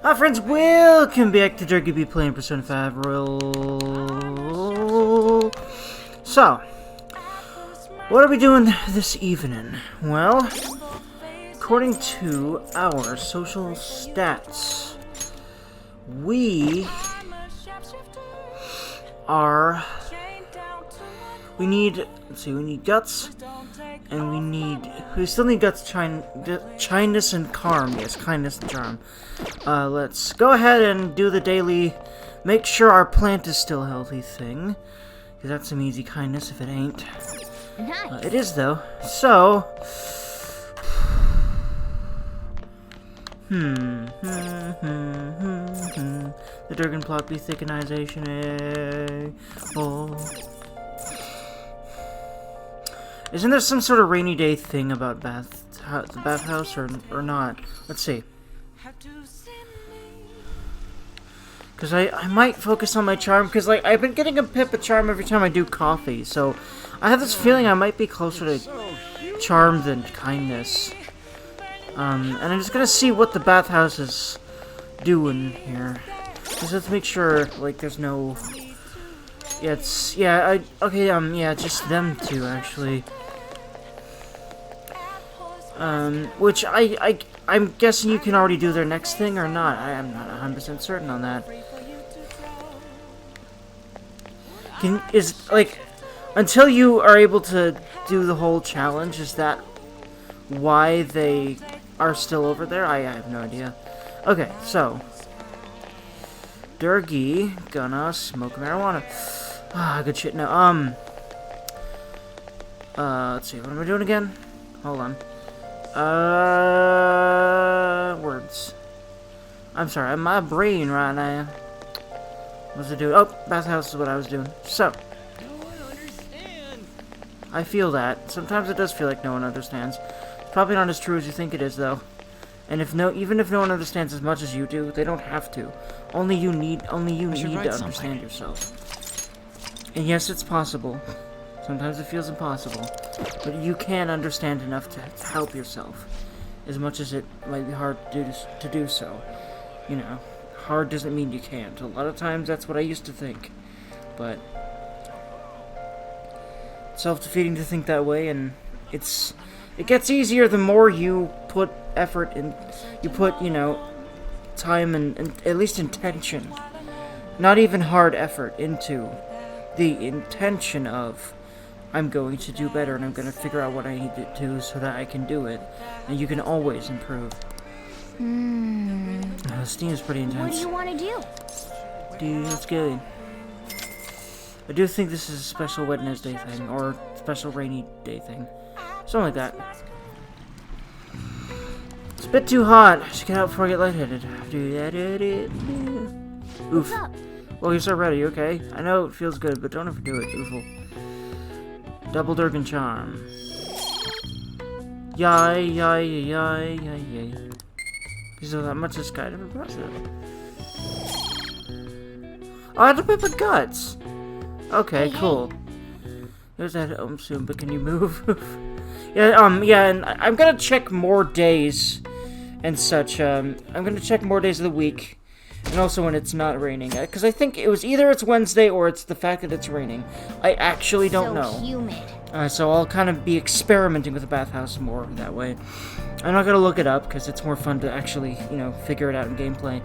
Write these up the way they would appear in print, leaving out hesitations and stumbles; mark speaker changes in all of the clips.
Speaker 1: Hi friends, welcome back to Dergy be playing Persona 5 Royal. So, what are we doing this evening? Well, according to our social stats, we need, let's see, we need guts, and we still need guts, kindness, and charm. Yes, kindness and charm. Let's go ahead and do the daily, make sure our plant is still healthy thing, because that's some easy kindness if it ain't.
Speaker 2: Nice.
Speaker 1: It is, though. So, the Durgan plot be thickenization. Oh. Isn't there some sort of rainy day thing about the bathhouse or not? Let's see. Because I might focus on my charm, because like I've been getting a pip of charm every time I do coffee, so I have this feeling I might be closer to charm than kindness. And I'm just gonna see what the bathhouse is doing here. Just let's make sure like there's no. Yeah, yeah, just them two actually. Which I'm guessing you can already do their next thing or not. I am not 100% certain on that. Until you are able to do the whole challenge, is that why they are still over there? I have no idea. Okay, so Dergy gonna smoke marijuana. Ah, good shit. No, let's see, what am I doing again? Hold on. Words. I'm sorry, my brain right now. What's it doing? Oh, bathhouse is what I was doing. So, I feel that. Sometimes it does feel like no one understands. It's probably not as true as you think it is, though. And even if no one understands as much as you do, they don't have to. Only you need to understand yourself. And yes, it's possible. Sometimes it feels impossible. But you can understand enough to help yourself. As much as it might be hard to do so. You know, hard doesn't mean you can't. A lot of times that's what I used to think. But it's self-defeating to think that way, and it gets easier the more you put effort in, you put, you know, time and at least intention. Not even hard effort into the intention of I'm going to do better and I'm going to figure out what I need to do so that I can do it. And you can always improve. Steam is pretty intense.
Speaker 2: What do you want to do?
Speaker 1: Dude, that's good. I do think this is a special Wednesday thing, or special rainy day thing. Something like that. It's a bit too hot. I should get out before I get lightheaded. Oof. Well, you're so ready, okay? I know it feels good, but don't overdo it. Oofle. Double Durgan charm. Yay. So that much is kind of impressive. Oh, I had to pip with guts. Okay, cool. There's that soon, but can you move? Yeah, and I'm gonna check more days and such. I'm gonna check more days of the week. And also when it's not raining. Because I think it was either it's Wednesday or it's the fact that it's raining. I actually don't know.
Speaker 2: So humid.
Speaker 1: So I'll kind of be experimenting with the bathhouse more that way. I'm not going to look it up because it's more fun to actually, you know, figure it out in gameplay.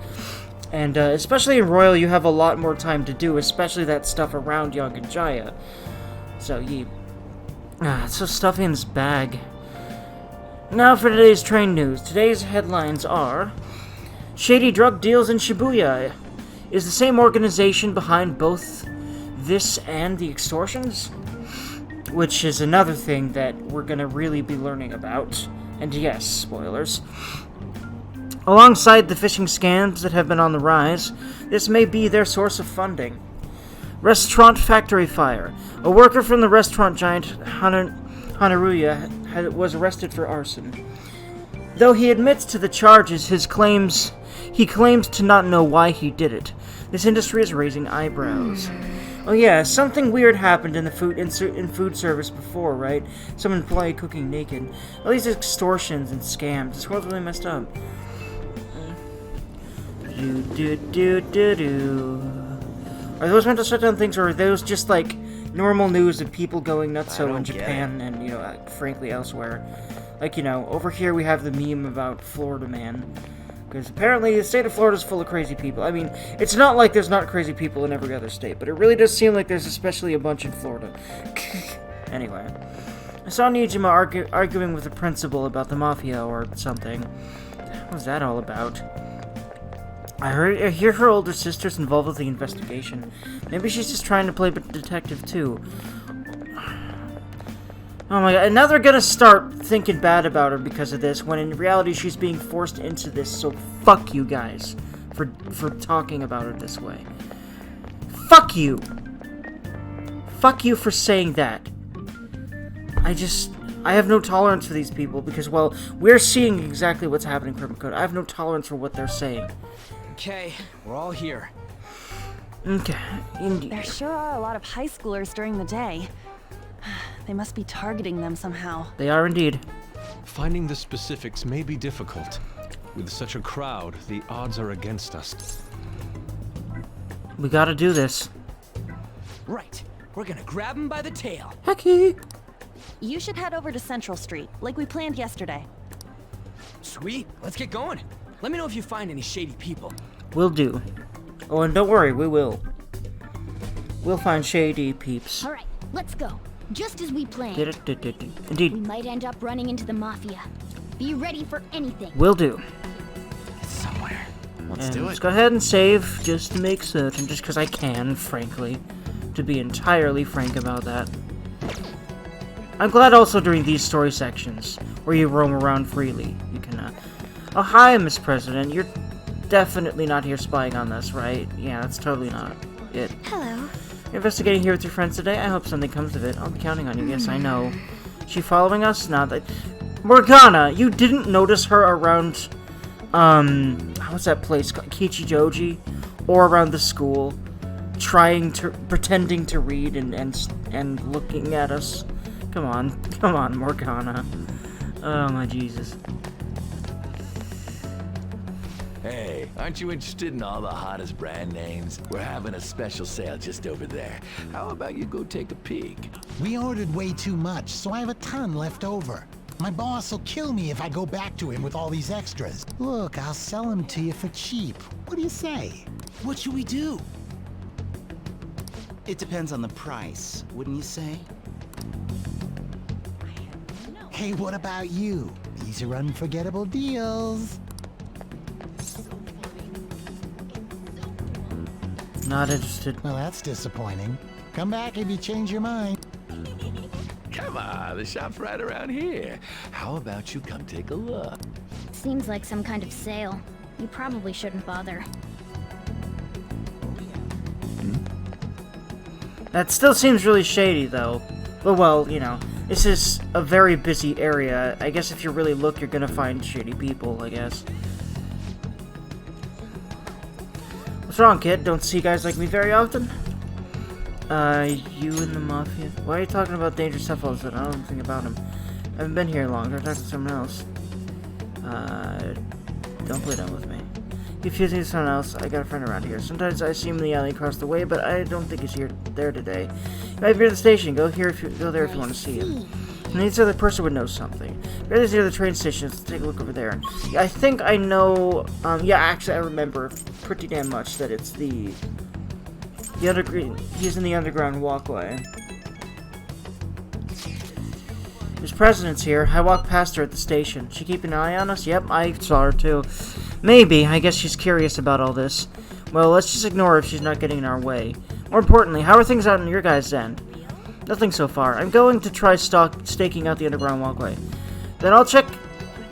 Speaker 1: And especially in Royal, you have a lot more time to do, especially that stuff around Young and Jaya. So, yeah. It's so stuffy in this bag. Now for today's train news. Today's headlines are: Shady drug deals in Shibuya. Is the same organization behind both this and the extortions? Which is another thing that we're gonna really be learning about. And yes, spoilers. Alongside the phishing scams that have been on the rise, this may be their source of funding. Restaurant factory fire. A worker from the restaurant giant Hanaruya was arrested for arson. Though he admits to the charges, he claims to not know why he did it. This industry is raising eyebrows. Oh yeah, something weird happened in the food service before, right? Some employee cooking naked. All these extortions and scams. This world's really messed up. Are those meant to shut down things, or are those just like normal news of people going nutso in Japan and, you know, frankly elsewhere? Like, you know, over here we have the meme about Florida man. Because apparently the state of Florida is full of crazy people. I mean, it's not like there's not crazy people in every other state, but it really does seem like there's especially a bunch in Florida. Anyway. I saw Nijima arguing with the principal about the mafia or something. What was that all about? I hear her older sister's involved with the investigation. Maybe she's just trying to play detective too. Oh my god, and now they're gonna start thinking bad about her because of this, when in reality she's being forced into this, so fuck you guys for talking about her this way. Fuck you! Fuck you for saying that. I have no tolerance for these people because, well, we're seeing exactly what's happening in Criminal Code. I have no tolerance for what they're saying.
Speaker 3: Okay, we're all here.
Speaker 1: Okay, indeed.
Speaker 4: There sure are a lot of high schoolers during the day. They must be targeting them somehow.
Speaker 1: They are indeed.
Speaker 5: Finding the specifics may be difficult. With such a crowd, the odds are against us.
Speaker 1: We gotta do this.
Speaker 3: Right, we're gonna grab him by the tail.
Speaker 1: Hecky!
Speaker 4: You should head over to Central Street, like we planned yesterday.
Speaker 3: Sweet, let's get going. Let me know if you find any shady people.
Speaker 1: Will do. Oh, and don't worry, we will. We'll find shady peeps.
Speaker 2: All right, let's go. Just as we planned.
Speaker 1: Indeed.
Speaker 2: We might end up running into the mafia. Be ready for anything.
Speaker 1: Will do.
Speaker 3: It's somewhere.
Speaker 5: Let's do it.
Speaker 1: Let's go ahead and save, just to make certain, just because I can, frankly. To be entirely frank about that. I'm glad also during these story sections, where you roam around freely, you can, Oh, hi, Miss President. You're definitely not here spying on us, right? Yeah, that's totally not it.
Speaker 2: Hello.
Speaker 1: You're investigating here with your friends today? I hope something comes of it. I'll be counting on you. Yes, I know. She following us? Not that... Morgana, you didn't notice her around, what's that place called? Kichijoji? Or around the school? Pretending to read and looking at us? Come on, Morgana. Oh my Jesus.
Speaker 6: Hey, aren't you interested in all the hottest brand names? We're having a special sale just over there. How about you go take a peek?
Speaker 7: We ordered way too much, so I have a ton left over. My boss will kill me if I go back to him with all these extras. Look, I'll sell them to you for cheap. What do you say?
Speaker 3: What should we do?
Speaker 8: It depends on the price, wouldn't you say?
Speaker 7: Hey, what about you? These are unforgettable deals.
Speaker 1: Not interested.
Speaker 7: Well, that's disappointing. Come back if you change your mind.
Speaker 6: Come on, the shop's right around here. How about you come take a look?
Speaker 2: Seems like some kind of sale. You probably shouldn't bother.
Speaker 1: That still seems really shady, though. But, well, you know, this is a very busy area. I guess if you really look, you're gonna find shady people, I guess. What's wrong, kid? Don't see guys like me very often? You and the Mafia? Why are you talking about dangerous stuff all of a sudden? I don't know anything about him. I haven't been here long. I'm talking to someone else. Don't play dumb with me. Confusing with someone else. I got a friend around here. Sometimes I see him in the alley across the way, but I don't think he's there today. You might be at the station. Go there if you want to see him. And this other person would know something. If he's near the train station, let's take a look over there. Yeah, I think I know. Yeah, actually, I remember pretty damn much that it's the underground. He's in the underground walkway. His president's here. I walked past her at the station. She keeping an eye on us? Yep, I saw her too. Maybe. I guess she's curious about all this. Well, let's just ignore her if she's not getting in our way. More importantly, how are things out on your guys' end? Nothing so far. I'm going to try staking out the underground walkway. Then I'll check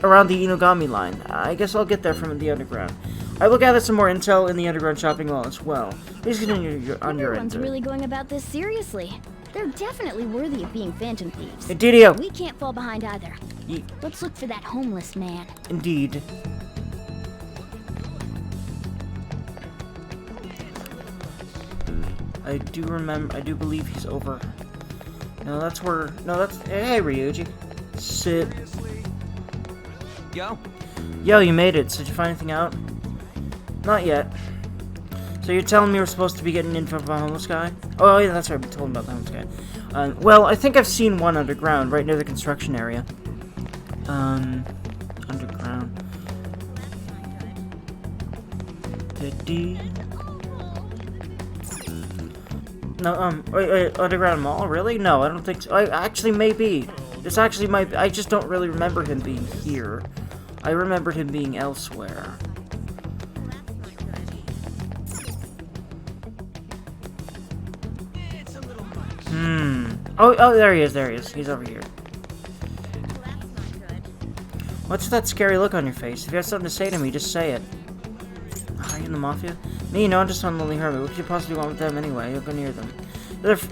Speaker 1: around the Inugami line. I guess I'll get there from the underground. I will gather some more intel in the underground shopping mall as well. Please continue on your end.
Speaker 2: Everyone's really going about this seriously. They're definitely worthy of being phantom thieves.
Speaker 1: Indeed.
Speaker 2: We can't fall behind either. Let's look for that homeless man.
Speaker 1: Indeed. I do believe he's over. No, that's where... No, that's... Hey, Ryuji. Sit.
Speaker 3: Yo?
Speaker 1: Yo, you made it. So did you find anything out? Not yet. So you're telling me we're supposed to be getting info from a homeless guy? Oh, yeah, that's right. We told him about the homeless guy. Well, I think I've seen one underground, right near the construction area. Underground. No, wait, underground mall? Really? No, I don't think so. Actually, maybe. This actually might be. I just don't really remember him being here. I remembered him being elsewhere. Oh, there he is. He's over here. What's that scary look on your face? If you have something to say to me, just say it. Are you in the Mafia? Me? No, I'm just on Lonely Hermit. What could you possibly want with them anyway? You'll go near them.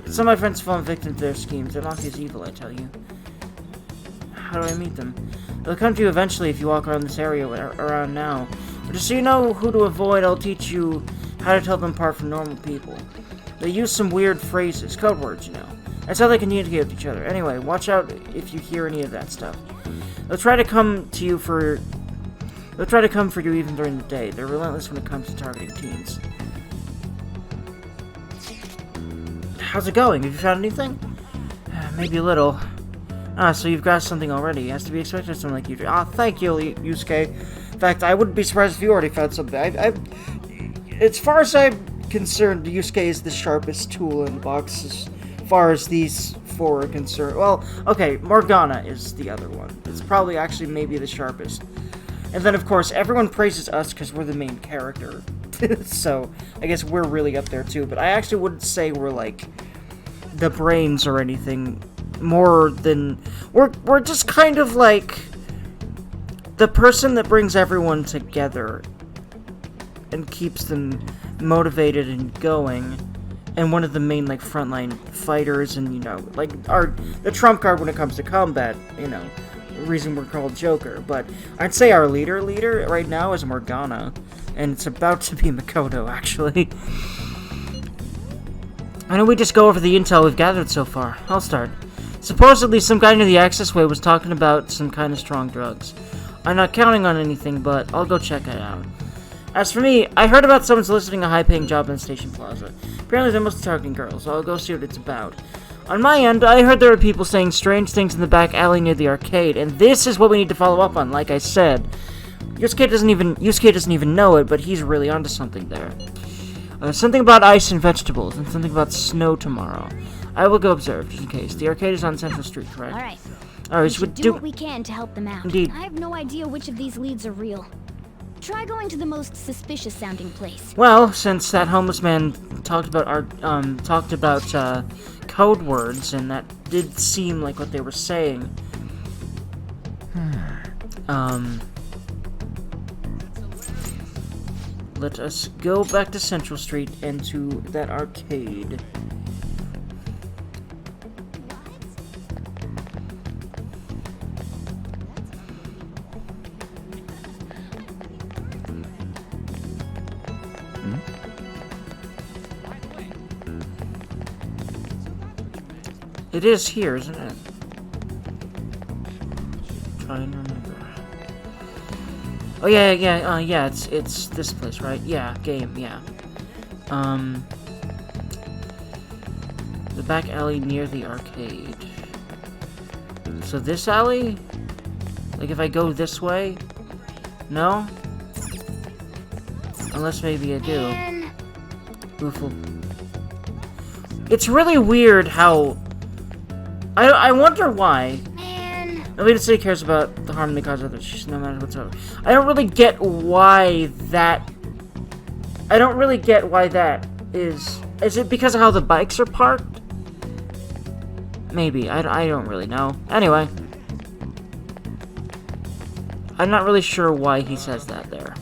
Speaker 1: Some of my friends fallen victim to their schemes. The Mafia's evil, I tell you. How do I meet them? They'll come to you eventually if you walk around this area around now. But just so you know who to avoid, I'll teach you how to tell them apart from normal people. They use some weird phrases, code words, you know. That's how they communicate with each other. Anyway, watch out if you hear any of that stuff. They'll try to come for you even during the day. They're relentless when it comes to targeting teens. How's it going? Have you found anything? Maybe a little. Ah, so you've got something already. It has to be expected of someone like you. Ah, thank you, Yusuke. In fact, I wouldn't be surprised if you already found something. As far as I'm concerned, Yusuke is the sharpest tool in the box as far as these four are concerned. Well, okay, Morgana is the other one. It's probably actually maybe the sharpest. And then, of course, everyone praises us because we're the main character. So, I guess we're really up there too. But I actually wouldn't say we're, like, the brains or anything more than... We're just kind of like the person that brings everyone together and keeps them motivated and going. And one of the main, like, frontline fighters and, you know, like, the trump card when it comes to combat, you know, the reason we're called Joker. But I'd say our leader right now is Morgana, and it's about to be Makoto, actually. Why don't we just go over the intel we've gathered so far? I'll start. Supposedly, some guy near the accessway was talking about some kind of strong drugs. I'm not counting on anything, but I'll go check it out. As for me, I heard about someone soliciting a high-paying job in the station plaza. Apparently they're mostly targeting girls, so I'll go see what it's about. On my end, I heard there were people saying strange things in the back alley near the arcade, and this is what we need to follow up on, like I said. Yusuke doesn't even know it, but he's really onto something there. Something about ice and vegetables, and something about snow tomorrow. I will go observe, just in case. The arcade is on Central Street, correct?
Speaker 2: Alright.
Speaker 1: Alright, so
Speaker 2: we should do what we can to help them out.
Speaker 1: Indeed.
Speaker 2: I have no idea which of these leads are real. Try going to the most suspicious sounding place.
Speaker 1: Well, since that homeless man talked about code words, and that did seem like what they were saying. Let us go back to Central Street and to that arcade. It is here, isn't it? Trying to remember. Oh yeah, it's this place, right? Yeah, game, yeah. The back alley near the arcade. So this alley? Like if I go this way? No? Unless maybe I do. Oofle. It's really weird how... I wonder why. Nobody in the city cares about the harm they cause others, no matter whatsoever. I don't really get why that... is... Is it because of how the bikes are parked? Maybe. I don't really know. Anyway. I'm not really sure why he says that there.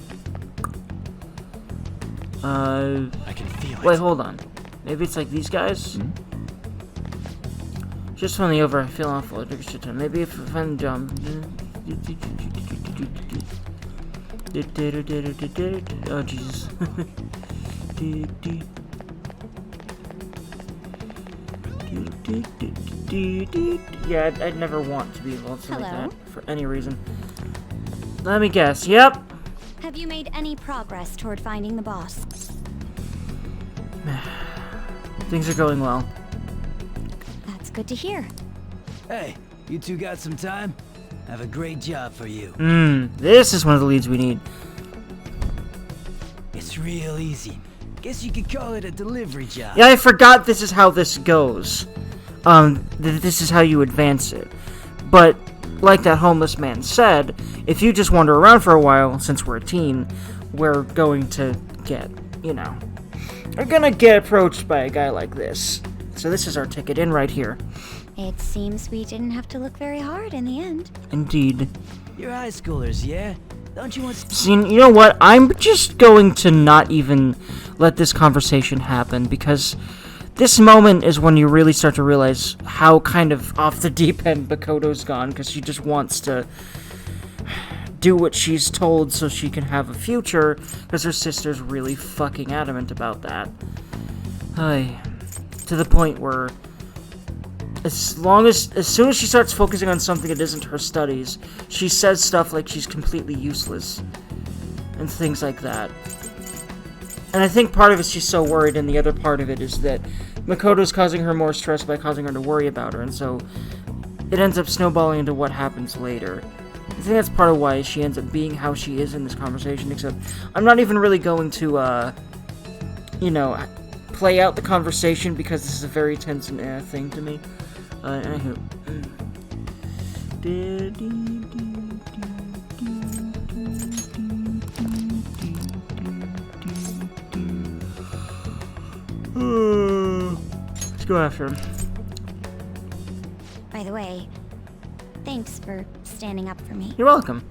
Speaker 3: I can feel it.
Speaker 1: Wait, hold on. Maybe it's like these guys? Just from the over, I feel awful. I took a shit ton. Maybe if I'm jump. Oh, Jesus. Yeah, I'd never want to be involved in something like that for any reason. Let me guess. Yep.
Speaker 2: Have you made any progress toward finding the boss?
Speaker 1: Things are going well.
Speaker 2: That's good to hear.
Speaker 9: Hey, you two got some time? I have a great job for you.
Speaker 1: This is one of the leads we need.
Speaker 9: It's real easy. Guess you could call it a delivery job.
Speaker 1: Yeah, I forgot this is how this goes. This is how you advance it. But, like that homeless man said, if you just wander around for a while, since we're a teen, we're going to get, we're gonna get approached by a guy like this. So this is our ticket in right here.
Speaker 2: It seems we didn't have to look very hard in the end.
Speaker 1: Indeed.
Speaker 9: You're high schoolers, yeah? Don't you want to...
Speaker 1: See, you know what? I'm just going to not even let this conversation happen, because this moment is when you really start to realize how kind of off the deep end Makoto's gone, because she just wants to do what she's told so she can have a future, because her sister's really fucking adamant about that. To the point where as soon as she starts focusing on something that isn't her studies, she says stuff like she's completely useless and things like that. And I think part of it she's so worried, and the other part of it is that Makoto's causing her more stress by causing her to worry about her, and so it ends up snowballing into what happens later. I think that's part of why she ends up being how she is in this conversation, except I'm not even really going to, play out the conversation, because this is a very tense thing to me. Anywho. Let's go after him.
Speaker 2: By the way, thanks for standing up for me.
Speaker 1: You're welcome.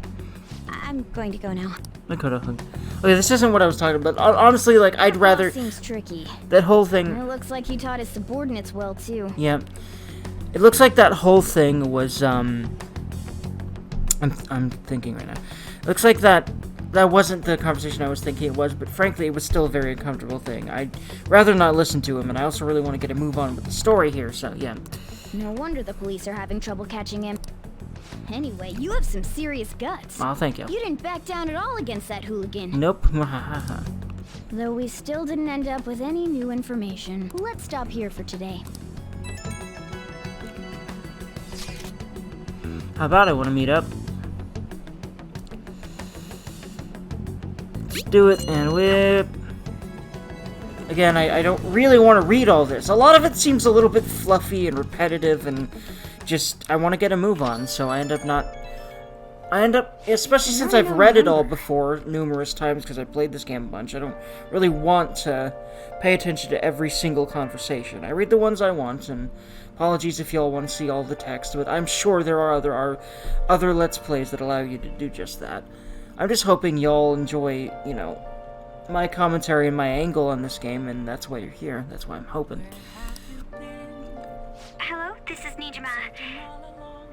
Speaker 2: I'm going to go now.
Speaker 1: Makoto hug. Okay, this isn't what I was talking about. Honestly, like, I'd rather...
Speaker 2: Seems tricky.
Speaker 1: That whole thing...
Speaker 2: It looks like he taught his subordinates well, too.
Speaker 1: Yeah. It looks like that whole thing was, I'm thinking right now. It looks like that wasn't the conversation I was thinking it was, but frankly, it was still a very uncomfortable thing. I'd rather not listen to him, and I also really want to get a move on with the story here, so, yeah.
Speaker 2: No wonder the police are having trouble catching him. Anyway, you have some serious guts.
Speaker 1: Oh, thank you.
Speaker 2: You didn't back down at all against that hooligan.
Speaker 1: Nope.
Speaker 2: Though we still didn't end up with any new information. Let's stop here for today.
Speaker 1: How about I want to meet up? Let's do it and whip. Again, I don't really want to read all this. A lot of it seems a little bit fluffy and repetitive, and just, I want to get a move on, so I end up, especially since I've read it all before numerous times, because I played this game a bunch, I don't really want to pay attention to every single conversation. I read the ones I want, and apologies if y'all want to see all the text, but I'm sure there are other Let's Plays that allow you to do just that. I'm just hoping y'all enjoy, my commentary and my angle on this game, and that's why you're here. That's why I'm hoping.
Speaker 2: Hello, this is Nijima.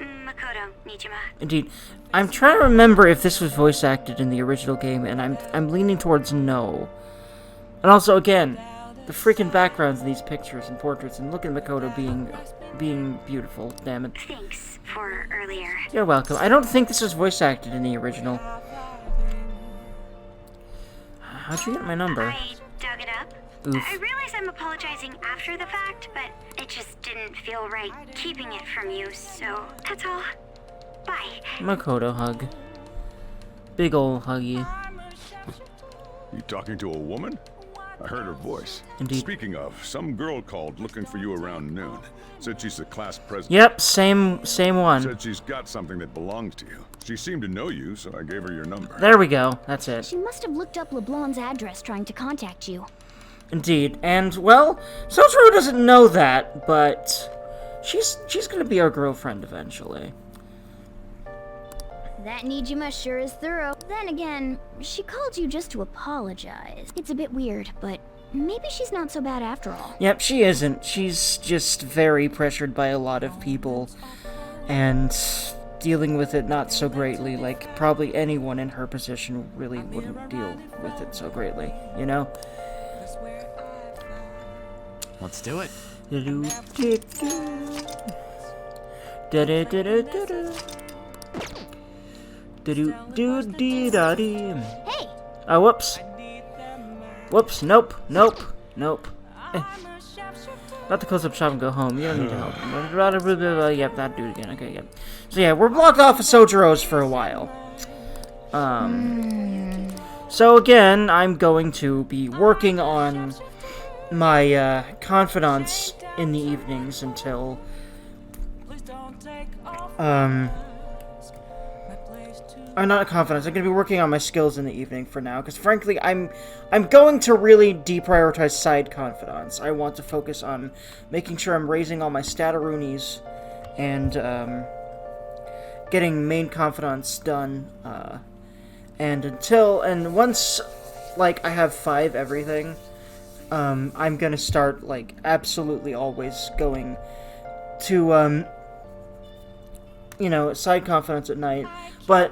Speaker 2: Makoto Nijima.
Speaker 1: Indeed. I'm trying to remember if this was voice acted in the original game, and I'm leaning towards no. And also, again, the freaking backgrounds in these pictures and portraits, and look at Makoto being beautiful, damn it.
Speaker 2: Thanks for earlier.
Speaker 1: You're welcome. I don't think this was voice acted in the original. How'd you get my number?
Speaker 2: I dug it up.
Speaker 1: Oof.
Speaker 2: I realize I'm apologizing after the fact, but it just didn't feel right keeping it from you, so that's all. Bye.
Speaker 1: Makoto hug. Big ol' huggy.
Speaker 10: You talking to a woman? I heard her voice.
Speaker 1: Indeed.
Speaker 10: Speaking of, some girl called looking for you around noon. Said she's the class president.
Speaker 1: Yep, same one.
Speaker 10: Said she's got something that belongs to you. She seemed to know you, so I gave her your number.
Speaker 1: There we go. That's it.
Speaker 2: She must have looked up LeBlanc's address trying to contact you.
Speaker 1: Indeed. And, well, Sotaro doesn't know that, but she's gonna be our girlfriend eventually.
Speaker 2: That Nijima sure is thorough. Then again, she called you just to apologize. It's a bit weird, but maybe she's not so bad after all.
Speaker 1: Yep, she isn't. She's just very pressured by a lot of people, and dealing with it not so greatly, like probably anyone in her position really wouldn't deal with it so greatly, you know?
Speaker 8: Let's do it.
Speaker 2: Hey,
Speaker 1: Oh, whoops. Whoops, nope. About to close up shop and go home. You don't need to help. Yep, that dude again. Okay, yep. So yeah, we're blocked off of Sojiro's for a while. So again, I'm going to be working on my confidants in the evenings until I'm not confidence. I'm going to be working on my skills in the evening for now, because frankly, I'm going to really deprioritize side confidants. I want to focus on making sure I'm raising all my stataroonies and getting main confidants done. And once like I have 5 everything, I'm gonna start like absolutely always going to side confidants at night, but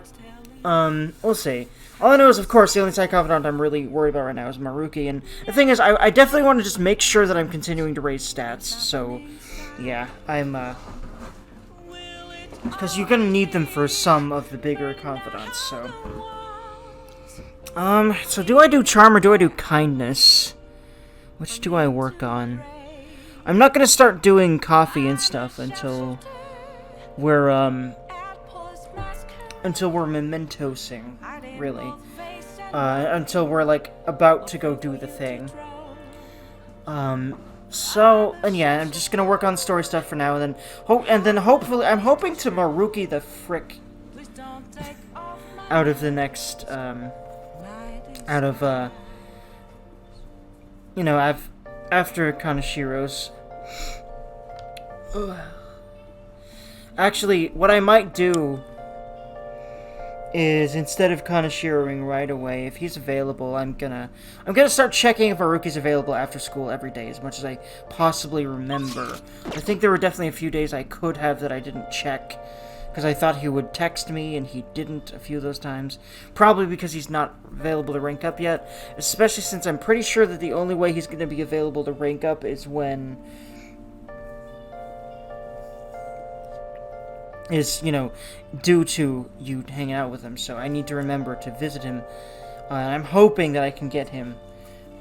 Speaker 1: we'll see. All I know is, of course, the only side confidant I'm really worried about right now is Maruki, and the thing is, I definitely want to just make sure that I'm continuing to raise stats, so, yeah, I'm, because you're gonna need them for some of the bigger confidants, so. So do I do charm or do I do kindness? Which do I work on? I'm not gonna start doing coffee and stuff until we're mementosing, really. Until we're, like, about to go do the thing. So, and yeah, I'm just gonna work on story stuff for now, and then hopefully, I'm hoping to Maruki the frick out of the next, after Kanashiro's. Actually, what I might do is, instead of Kanashiroing right away, if he's available, I'm gonna start checking if Maruki's available after school every day, as much as I possibly remember. I think there were definitely a few days I could have that I didn't check, because I thought he would text me, and he didn't a few of those times. Probably because he's not available to rank up yet, especially since I'm pretty sure that the only way he's gonna be available to rank up is when... due to you hanging out with him, so I need to remember to visit him. I'm hoping that I can get him.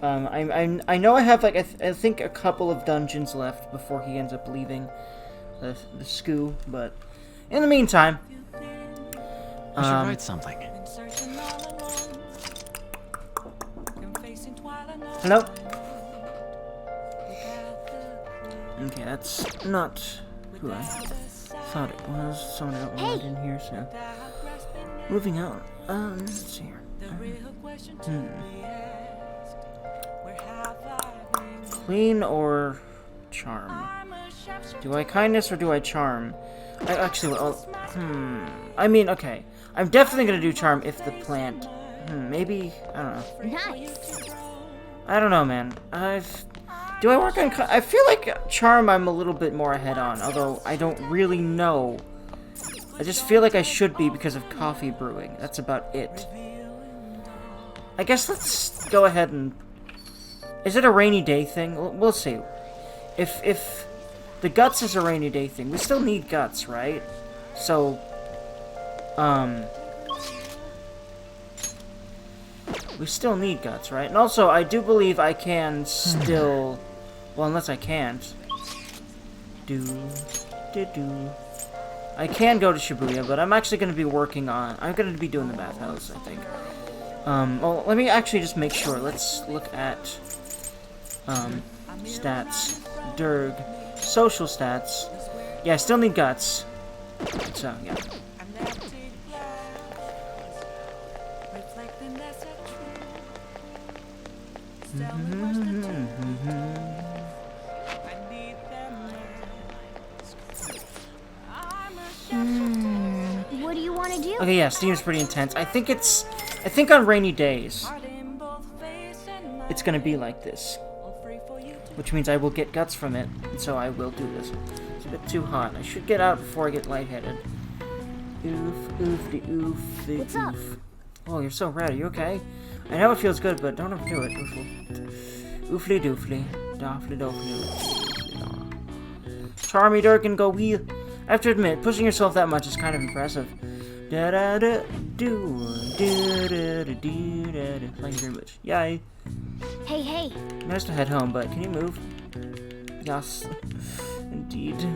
Speaker 1: I know I have, like, I think a couple of dungeons left before he ends up leaving the school, but in the meantime...
Speaker 8: I should write something.
Speaker 1: Hello? Okay, that's not who I thought it was. Someone else wanted in here, so... Moving on. Let's see here. Clean or charm? Do I kindness or do I charm? I mean, okay. I'm definitely gonna do charm if the plant... maybe? I don't know.
Speaker 2: Nice.
Speaker 1: I don't know, man. Do I work on... I feel like charm I'm a little bit more ahead on, although I don't really know. I just feel like I should be because of coffee brewing. That's about it. I guess let's go ahead and... Is it a rainy day thing? We'll see. If the guts is a rainy day thing, we still need guts, right? So, we still need guts, right? And also, I do believe I can still... Well, unless I can't. I can go to Shibuya, but I'm actually going to be working on... I'm going to be doing the bathhouse, I think. Well, let me actually just make sure. Let's look at... stats. Derg. Social stats. Yeah, I still need guts. So, yeah.
Speaker 2: What do you want to do?
Speaker 1: Okay, yeah, Steam's pretty intense. I think on rainy days, it's gonna be like this. Which means I will get guts from it, and so I will do this. It's a bit too hot. I should get out before I get lightheaded.
Speaker 2: What's up?
Speaker 1: Oh, you're so red. Are you okay? I know it feels good, but don't overdo it. Oofly doofly. Doffly doofly. Charmy Durkin go wheel. I have to admit, pushing yourself that much is kind of impressive. Da da da do do da da do da da. Thank you very much. Yay.
Speaker 2: Hey, hey.
Speaker 1: Nice to head home, but can you move? Yes, indeed.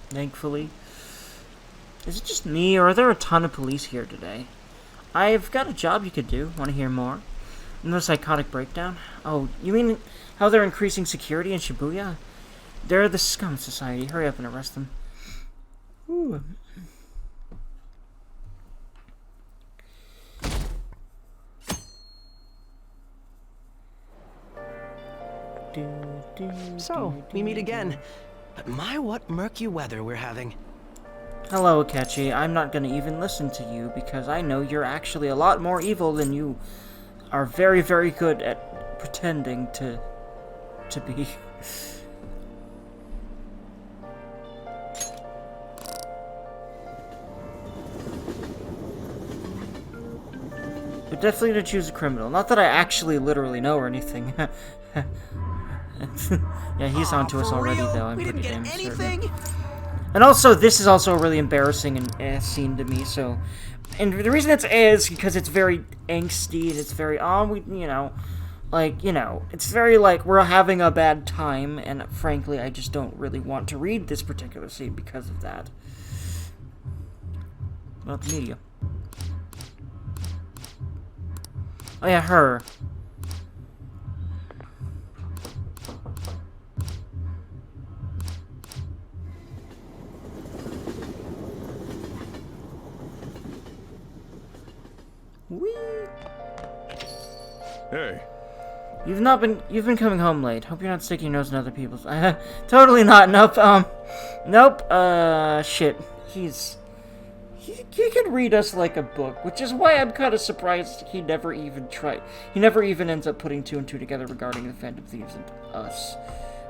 Speaker 1: Thankfully. Is it just me, or are there a ton of police here today? I've got a job you could do. Want to hear more? No psychotic breakdown? Oh, you mean how they're increasing security in Shibuya? They're the scum society. Hurry up and arrest them. Ooh.
Speaker 8: So, we meet again. My, what murky weather we're having.
Speaker 1: Hello, Akechi. I'm not gonna even listen to you because I know you're actually a lot more evil than you are very, very good at pretending to be. But definitely to choose a criminal. Not that I actually literally know or anything. Yeah, he's onto us already, though. I'm pretty damn certain. And also, this is also a really embarrassing scene to me. So, and the reason is because it's very angsty and it's very it's very like we're having a bad time. And frankly, I just don't really want to read this particular scene because of that. About the media. Oh yeah, her. Whee!
Speaker 10: Hey.
Speaker 1: You've been coming home late. Hope you're not sticking your nose in other people's. Totally not. Nope. Nope. Shit. He could read us like a book, which is why I'm kind of surprised he never even tried. He never even ends up putting two and two together regarding the Phantom Thieves and us,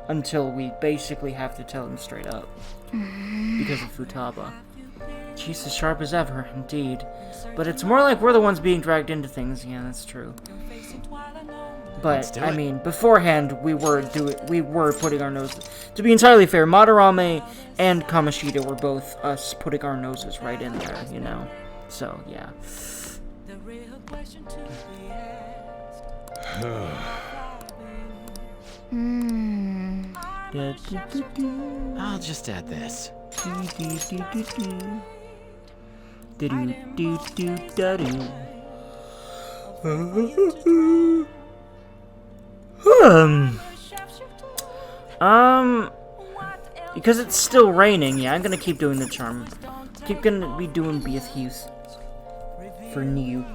Speaker 1: until we basically have to tell him straight up because of Futaba. She's as sharp as ever, indeed. But it's more like we're the ones being dragged into things. Yeah, that's true. But I mean, beforehand we were putting our noses. To be entirely fair, Madarame and Kamoshida were both us putting our noses right in there, you know. So yeah.
Speaker 8: I'll just add this.
Speaker 1: Because it's still raining, yeah, I'm gonna keep doing the charm. Gonna be doing Beathuse for new.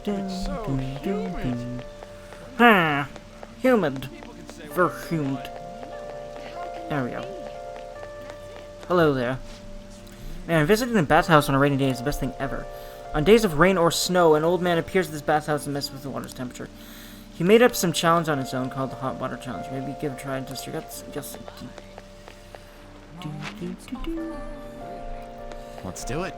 Speaker 10: It's so humid.
Speaker 1: Humid. Verhumed. There we go. Hello there. Man, visiting the bathhouse on a rainy day is the best thing ever. On days of rain or snow, an old man appears at this bathhouse and messes with the water's temperature. He made up some challenge on his own called the Hot Water Challenge. Maybe give it a try and test your guts.
Speaker 8: Let's do it.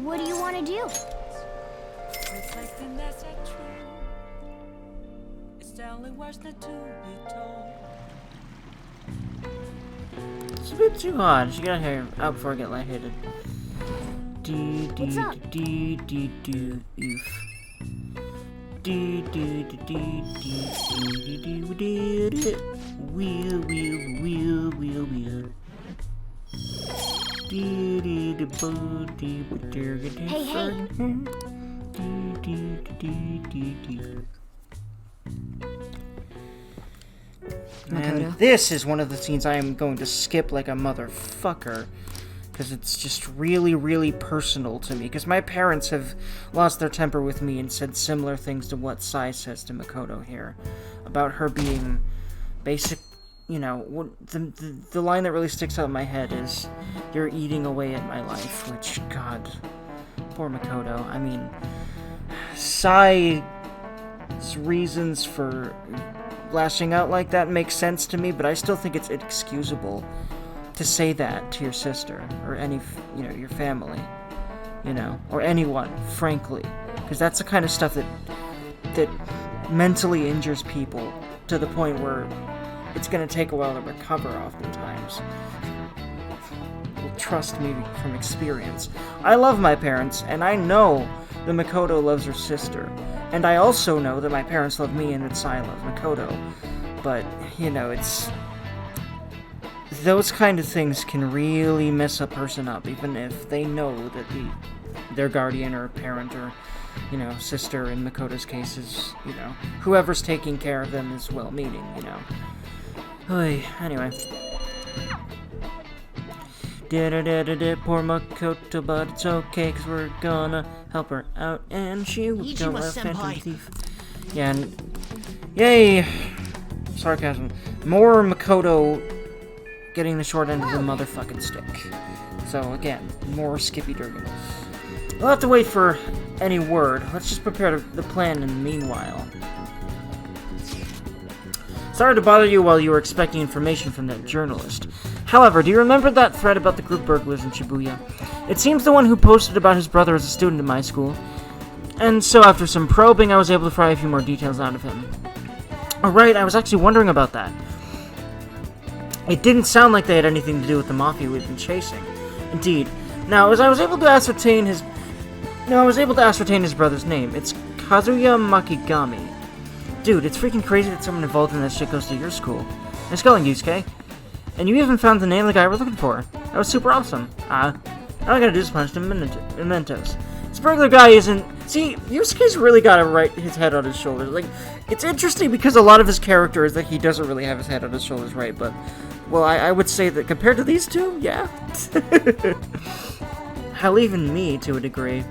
Speaker 2: What do you want to do?
Speaker 1: It's a bit too hot. She got hair out before I get lightheaded.
Speaker 2: What's up? Hey, hey.
Speaker 1: And this is one of the scenes I am going to skip like a motherfucker. Because it's just really, really personal to me. Because my parents have lost their temper with me and said similar things to what Sai says to Makoto here. About her being basic, you know, the line that really sticks out in my head is, "You're eating away at my life," which, God, poor Makoto. I mean, Sai's reasons for lashing out like that makes sense to me, but I still think it's inexcusable to say that to your sister or any, you know, your family. you know, or anyone, frankly, because that's the kind of stuff that mentally injures people to the point where it's going to take a while to recover oftentimes. Well, trust me from experience. I love my parents, and I know that Makoto loves her sister. And I also know that my parents love me and that I love Makoto. But, you know, it's... those kind of things can really mess a person up, even if they know that their guardian or parent or, you know, sister in Makoto's case is, you know, whoever's taking care of them is well-meaning, you know. Anyway. Poor Makoto, but it's okay, cause we're gonna help her out, and she don't let Phantom Thief. Yeah, and yay! Sarcasm. More Makoto getting the short end of the motherfucking stick. So again, more Skippy Durgan. We'll have to wait for any word. Let's just prepare the plan in the meanwhile. Sorry to bother you while you were expecting information from that journalist. However, do you remember that thread about the group burglars in Shibuya? It seems the one who posted about his brother as a student in my school. And so after some probing, I was able to pry a few more details out of him. Alright, I was actually wondering about that. It didn't sound like they had anything to do with the mafia we've been chasing. Indeed. Now, as I was able to ascertain his brother's name. It's Kazuya Makigami. Dude, it's freaking crazy that someone involved in that shit goes to your school. Nice going, Yusuke. And you even found the name of the guy we're looking for. That was super awesome. All I gotta do is punch the mementos. This burglar guy isn't... See, Yusuke's really gotta his head on his shoulders. Like, it's interesting because a lot of his character is that he doesn't really have his head on his shoulders right, but... Well, I would say that compared to these two, yeah. Hell, even me, to a degree.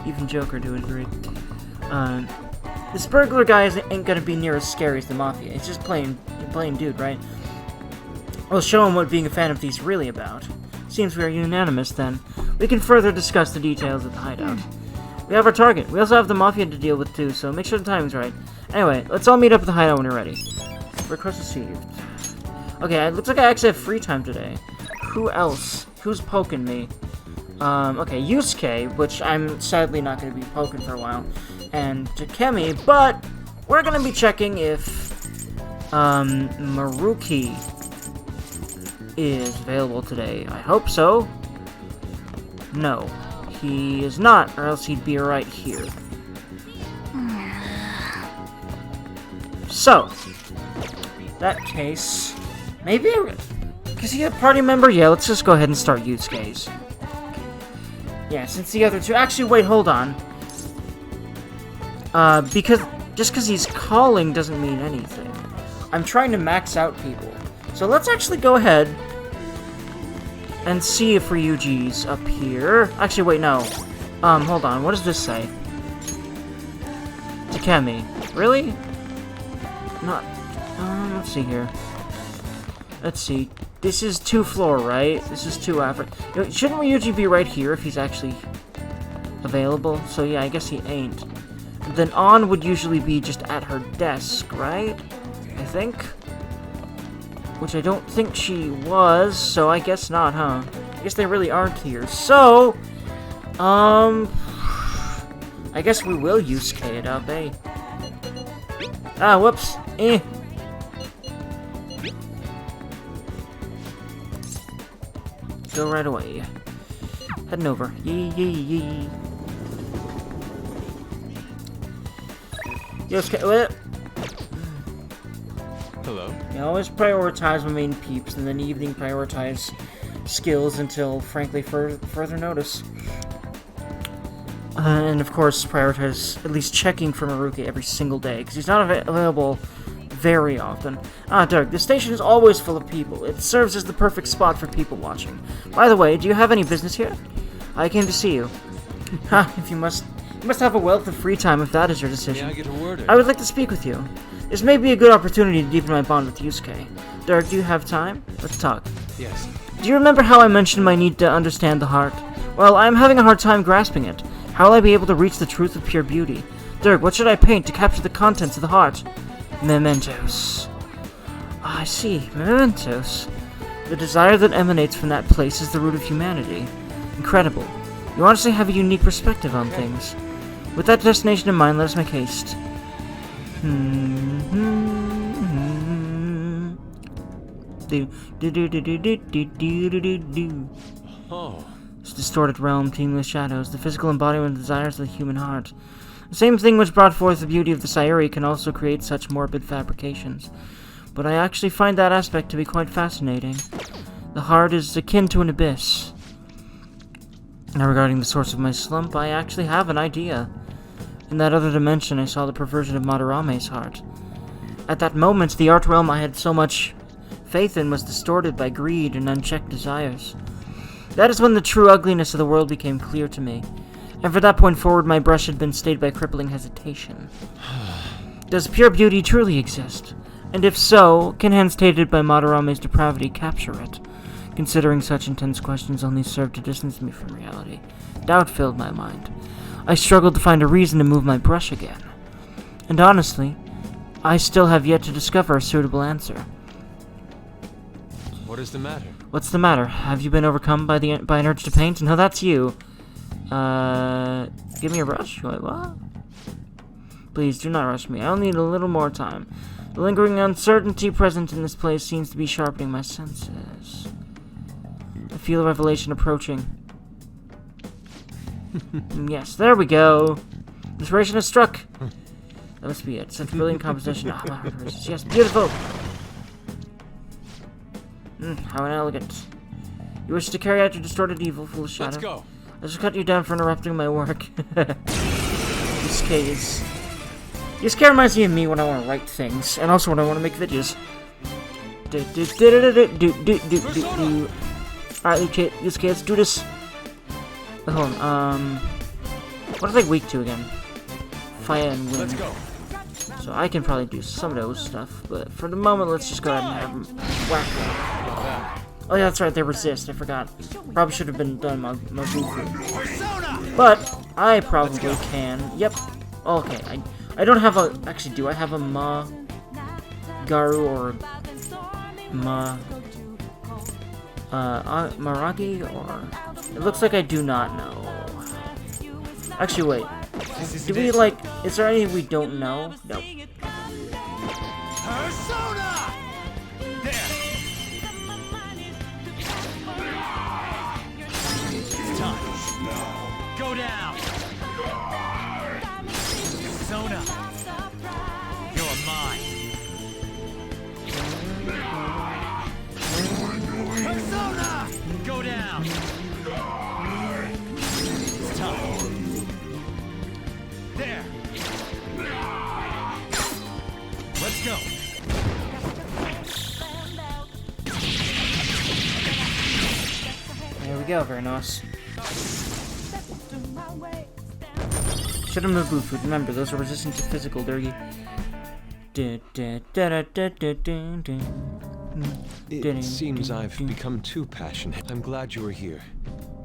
Speaker 1: Even Joker, to a degree. This burglar guy ain't gonna be near as scary as the Mafia. He's just plain dude, right? I'll show him what being a Phantom Thief's really about. Seems we are unanimous, then. We can further discuss the details of the hideout. We have our target. We also have the Mafia to deal with, too, so make sure the timing's right. Anyway, let's all meet up at the hideout when you're ready. Request received. Okay, it looks like I actually have free time today. Who else? Who's poking me? Okay, Yusuke, which I'm sadly not going to be poking for a while, and Takemi, but we're going to be checking if, Maruki is available today. I hope so. No, he is not, or else he'd be right here. So, that case, maybe, is he a party member? Yeah, let's just go ahead and start Yusuke's. Yeah, since the other two... Actually, wait, hold on. Just because he's calling doesn't mean anything. I'm trying to max out people. So let's actually go ahead and see if Ryuji's up here. Actually, wait, no. Hold on. What does this say? Takemi. Really? Not... let's see here. Let's see. This is 2 floor, right? This is 2 after. Shouldn't Ryuji be right here if he's actually available? So yeah, I guess he ain't. Then On would usually be just at her desk, right? I think. Which I don't think she was, so I guess not, huh? I guess they really aren't here. So, I guess we will Yusuke it up, eh? Ah, whoops. Go right away. Heading over. Yee. Yusuke, what?
Speaker 5: Hello.
Speaker 1: You always prioritize my main peeps, and then evening prioritize skills until, frankly, further notice. And of course, prioritize at least checking for Maruki every single day, because he's not available very often. Derg, the station is always full of people. It serves as the perfect spot for people watching. By the way, do you have any business here? I came to see you. If you must have a wealth of free time if that is your decision.
Speaker 5: May I get a word in?
Speaker 1: I would like to speak with you. This may be a good opportunity to deepen my bond with Yusuke. Derg, do you have time? Let's talk.
Speaker 5: Yes.
Speaker 1: Do you remember how I mentioned my need to understand the heart? Well, I am having a hard time grasping it. How will I be able to reach the truth of pure beauty? Derg, what should I paint to capture the contents of the heart? Mementos. I see. Mementos. The desire that emanates from that place is the root of humanity. Incredible. You honestly have a unique perspective on things. With that destination in mind, let us make haste.
Speaker 5: Oh.
Speaker 1: This distorted realm teeming with shadows, the physical embodiment of the desires of the human heart. The same thing which brought forth the beauty of the Sayuri can also create such morbid fabrications. But I actually find that aspect to be quite fascinating. The heart is akin to an abyss. Now regarding the source of my slump, I actually have an idea. In that other dimension, I saw the perversion of Madarame's heart. At that moment, the art realm I had so much faith in was distorted by greed and unchecked desires. That is when the true ugliness of the world became clear to me. And from that point forward, my brush had been stayed by crippling hesitation. Does pure beauty truly exist? And if so, can hands tainted by Madarame's depravity capture it? Considering such intense questions only served to distance me from reality, doubt filled my mind. I struggled to find a reason to move my brush again. And honestly, I still have yet to discover a suitable answer.
Speaker 5: What is the matter?
Speaker 1: What's the matter? Have you been overcome by an urge to paint? No, that's you. Give me your brush? Wait, what? Please, do not rush me. I'll need a little more time. The lingering uncertainty present in this place seems to be sharpening my senses. I feel a revelation approaching. Yes, there we go. Inspiration has struck. That must be it. Such brilliant composition. Ah, my heart races. Yes, beautiful. How inelegant. You wish to carry out your distorted evil, foolish shadow?
Speaker 5: Let's go.
Speaker 1: I shall cut you down for interrupting my work. Yusuke reminds me of me when I want to write things, and also when I want to make videos. Alright, Yusuke, let's do this. Hold on, what is like week 2 again? Fire and wind.
Speaker 5: Let's go.
Speaker 1: So I can probably do some of those stuff, but for the moment, let's just go ahead and have them whack them. Oh yeah, that's right, they resist, I forgot. Probably should have been done my Bufu. But, I probably can. Yep. Okay, I don't have a... Actually, do I have a Garu or Maragi, or... It looks like I do not know. Actually, wait. Do we, like... Is there any we don't know? Nope.
Speaker 3: Persona! There! It's time. Go down! Persona! You're mine! Persona! Go down! It's time. There! Let's go!
Speaker 1: There we go, very nice. Should have moved Bufu. Remember, those are resistant to physical, Dergy.
Speaker 5: It seems I've become too passionate. I'm glad you were here.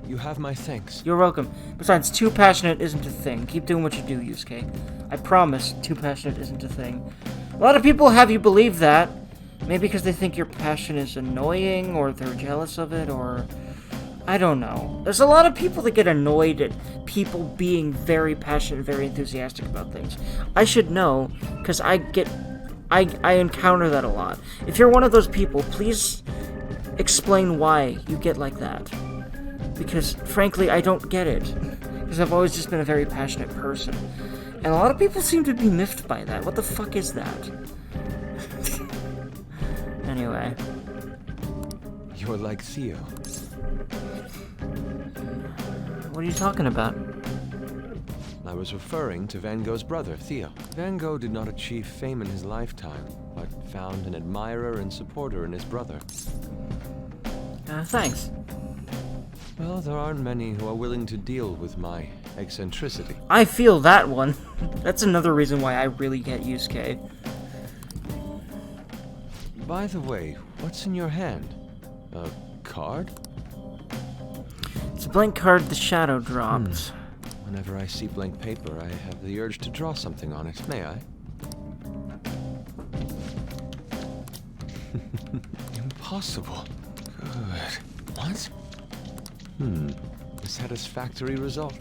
Speaker 5: You have my thanks.
Speaker 1: You're welcome. Besides, too passionate isn't a thing. Keep doing what you do, Yusuke. I promise, too passionate isn't a thing. A lot of people have you believe that. Maybe because they think your passion is annoying, or they're jealous of it, or... I don't know. There's a lot of people that get annoyed at people being very passionate, very enthusiastic about things. I should know, because I encounter that a lot. If you're one of those people, please explain why you get like that. Because, frankly, I don't get it. Because I've always just been a very passionate person. And a lot of people seem to be miffed by that. What the fuck is that? Anyway.
Speaker 5: You're like Theo.
Speaker 1: What are you talking about?
Speaker 5: I was referring to Van Gogh's brother, Theo. Van Gogh did not achieve fame in his lifetime, but found an admirer and supporter in his brother.
Speaker 1: Thanks.
Speaker 5: Well, there aren't many who are willing to deal with my eccentricity.
Speaker 1: I feel that one. That's another reason why I really get Yusuke.
Speaker 5: By the way, what's in your hand? A card?
Speaker 1: It's a blank card the shadow dropped.
Speaker 5: Whenever I see blank paper, I have the urge to draw something on it. May I? Impossible. Good. What? The satisfactory result.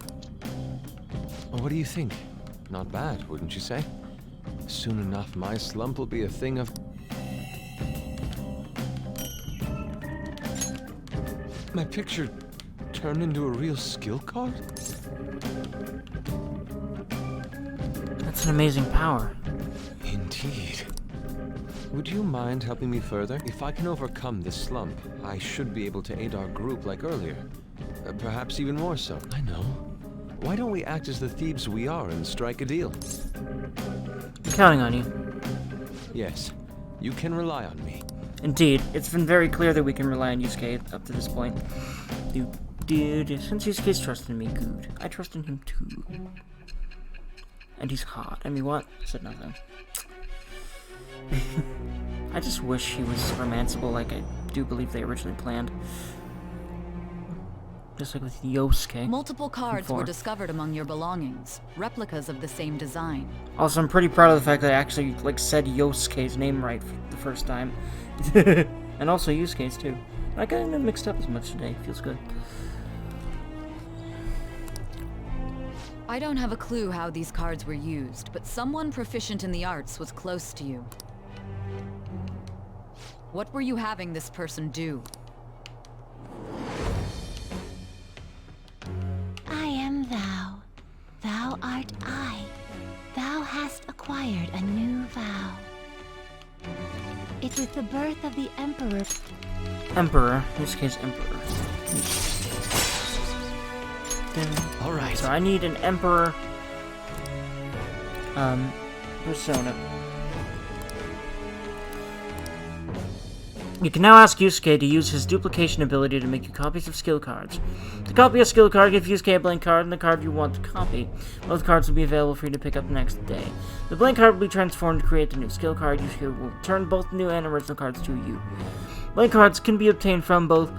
Speaker 5: Well, what do you think? Not bad, wouldn't you say? Soon enough, my slump will be a thing of... My picture turned into a real skill card?
Speaker 1: That's an amazing power.
Speaker 5: Indeed. Would you mind helping me further? If I can overcome this slump, I should be able to aid our group like earlier. Perhaps even more so. I know. Why don't we act as the thieves we are and strike a deal?
Speaker 1: I'm counting on you.
Speaker 5: Yes, you can rely on me.
Speaker 1: Indeed, it's been very clear that we can rely on Yusuke up to this point. Dude, since Yusuke's trusting me, good. I trust in him too. And he's hot. I mean, what? I said nothing. I just wish he was romanceable like I do believe they originally planned. Just like with Yosuke.
Speaker 11: Multiple cards were discovered among your belongings, replicas of the same design.
Speaker 1: Also, I'm pretty proud of the fact that I actually, like, said Yosuke's name right for the first time. And also Yusuke's, too. I got them mixed up as much today. Feels good.
Speaker 11: I don't have a clue how these cards were used, but someone proficient in the arts was close to you. What were you having this person do?
Speaker 2: I am thou. Thou art I. Thou hast acquired a new vow. It was the birth of the Emperor.
Speaker 1: Emperor. Yusuke's Emperor.
Speaker 5: Alright.
Speaker 1: So I need an Emperor persona. You can now ask Yusuke to use his duplication ability to make you copies of skill cards. To copy a skill card, give Yusuke a blank card and the card you want to copy. Both cards will be available for you to pick up the next day. The blank card will be transformed to create the new skill card. Yusuke will return both new and original cards to you. Blank cards can be obtained from both...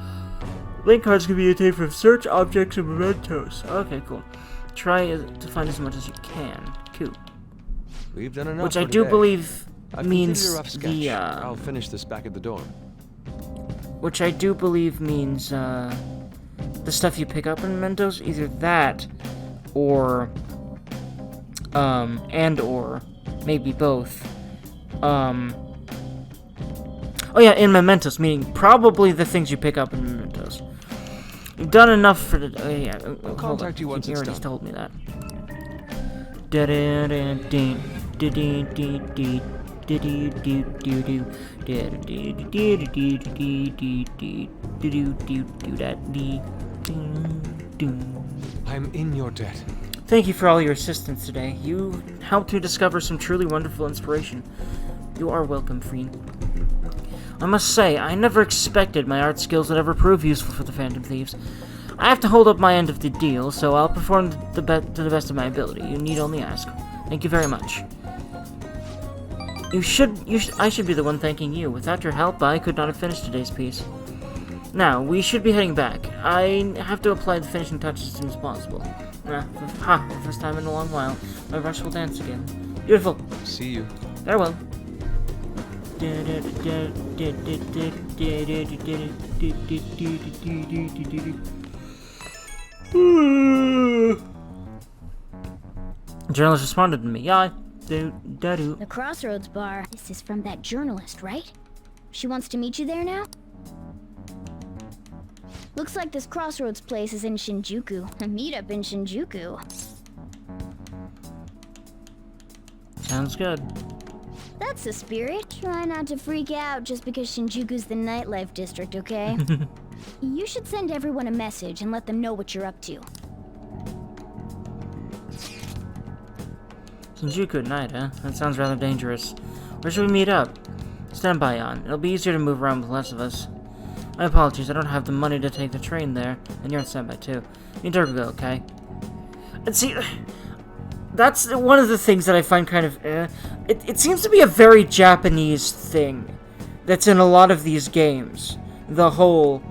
Speaker 1: Blank cards can be obtained from search objects and mementos. Okay, cool. Try to find as much as you can. Cool.
Speaker 5: We've done enough.
Speaker 1: Which I do believe means
Speaker 5: a rough sketch.
Speaker 1: the
Speaker 5: I'll finish this back at the dorm.
Speaker 1: which I do believe means the stuff you pick up in mementos, either that or or maybe both. Oh yeah, in mementos, meaning probably the things you pick up in mementos. You've done enough for the... Oh yeah,
Speaker 5: I'll contact you once
Speaker 1: he
Speaker 5: it's
Speaker 1: already
Speaker 5: done.
Speaker 1: told me that.
Speaker 5: I'm in your debt.
Speaker 1: Thank you for all your assistance today. You helped me discover some truly wonderful inspiration. You are welcome, Freen. I must say, I never expected my art skills would ever prove useful for the Phantom Thieves. I have to hold up my end of the deal, so I'll perform to the best of my ability. You need only ask. Thank you very much. I should be the one thanking you. Without your help, I could not have finished today's piece. Now, we should be heading back. I have to apply the finishing touches as soon as possible. For the first time in a long while, my brush will dance again. Beautiful.
Speaker 5: See you.
Speaker 1: Farewell. Journalist responded to me. Yeah,
Speaker 2: The Crossroads Bar. This is from that journalist, right? She wants to meet you there now? Looks like this Crossroads place is in Shinjuku. A meetup in Shinjuku.
Speaker 1: Sounds good.
Speaker 2: That's the spirit. Try not to freak out just because Shinjuku's the nightlife district, okay? You should send everyone a message and let them know what you're up to.
Speaker 1: Shinjuku at night, huh? That sounds rather dangerous. Where should we meet up? Stand by on. It'll be easier to move around with less of us. My apologies, I don't have the money to take the train there. And you're on standby too. Me and Dergy go, okay? And see, that's one of the things that I find kind of it seems to be a very Japanese thing that's in a lot of these games. The whole,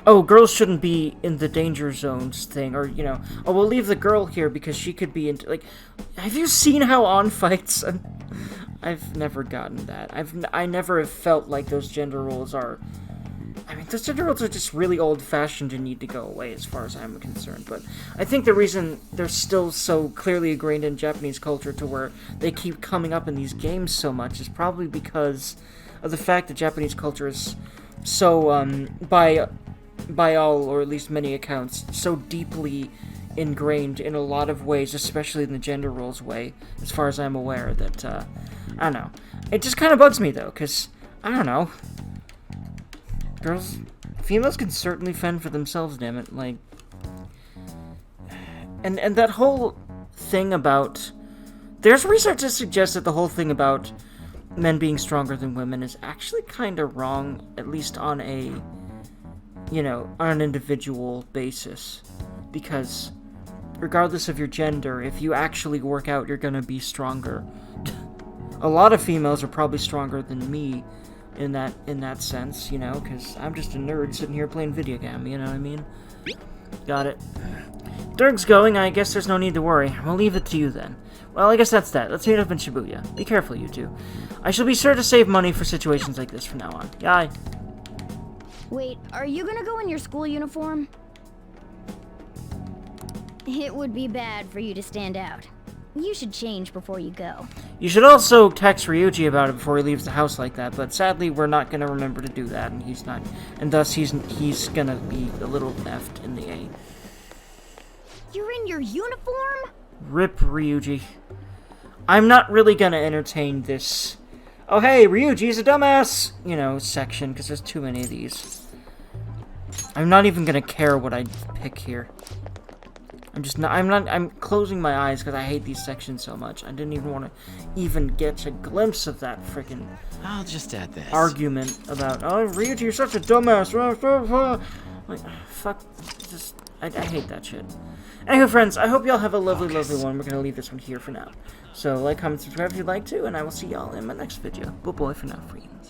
Speaker 1: oh, girls shouldn't be in the danger zones thing, or, you know, oh, we'll leave the girl here because she could be into, like, have you seen how on fights? I've never gotten that. I never have felt like those gender roles are I mean, those gender roles are just really old-fashioned and need to go away as far as I'm concerned, but I think the reason they're still so clearly ingrained in Japanese culture to where they keep coming up in these games so much is probably because of the fact that Japanese culture is so, by all, or at least many accounts, so deeply ingrained in a lot of ways, especially in the gender roles way, as far as I'm aware, that, I don't know. It just kind of bugs me, though, because, I don't know, females can certainly fend for themselves, damn it, like, and that whole thing about, there's research that suggests that the whole thing about men being stronger than women is actually kind of wrong, at least on a, on an individual basis, because regardless of your gender, if you actually work out, you're gonna be stronger. A lot of females are probably stronger than me in that sense, because I'm just a nerd sitting here playing video game, you know what I mean? Got it. Derg's going, I guess there's no need to worry. We'll leave it to you then. Well, I guess that's that. Let's meet up in Shibuya. Be careful, you two. I shall be sure to save money for situations like this from now on. Yai.
Speaker 12: Wait, are you gonna go in your school uniform? It would be bad for you to stand out. You should change before you go.
Speaker 1: You should also text Ryuji about it before he leaves the house like that, but sadly we're not gonna remember to do that, and he's not, and thus he's gonna be a little effed in the A.
Speaker 12: You're in your uniform?
Speaker 1: Rip Ryuji. I'm not really gonna entertain this, oh hey, Ryuji's a dumbass, section, because there's too many of these. I'm not even gonna care what I pick here. I'm closing my eyes because I hate these sections so much. I didn't even want to even get a glimpse of that freaking
Speaker 8: I'll just add this.
Speaker 1: argument about, oh, Ryuji, you're such a dumbass. Like, fuck, I hate that shit. Anyway, friends, I hope y'all have a lovely, lovely one. We're going to leave this one here for now. So, like, comment, subscribe if you'd like to, and I will see y'all in my next video. Bye-bye for now, friends.